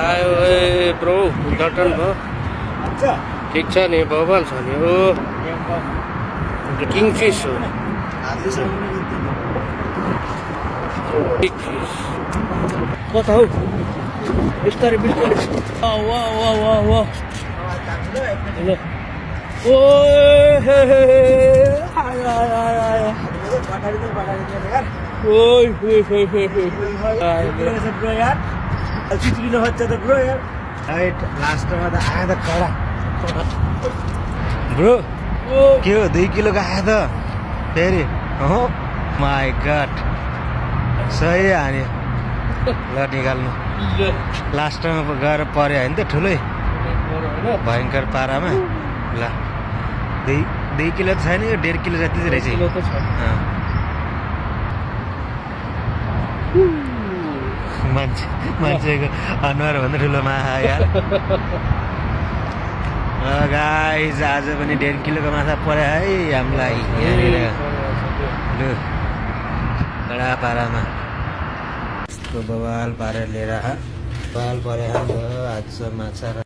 आयो ए ब्रो उद्घाटन भयो ठिक छ नि भगवान छ नि हो किङ फिस हो कता हौ बिस्तारै बिस्तारै वा वा वा वा ओ हे हे आया आया आया ओइ हे हे हे हे ब्रो यार चिचिलो बच्चा त ब्रो यार हाइट लास्टमा त आयो त कडा ब्रो के हो 2 किलोको आयो त फेरि हो माई गॉड सही हान्यो ल निकाल्नु लास्टमा गएर पर्यो होइन त ठुलै भयङ्कर पारामा ल 2 किलो त छैन यो 1.5 किलो जति चाहिँ रहेछ मान्छेको अनुहारभन्दा ठुलो माछा यार गाइस आज पनि 1.5 किलोको माछा पर्यो है हामीलाई यहाँनिर लु कडा पारामा यस्तो बवाल पारेर लिएर बवाल पऱ्यो आज माछा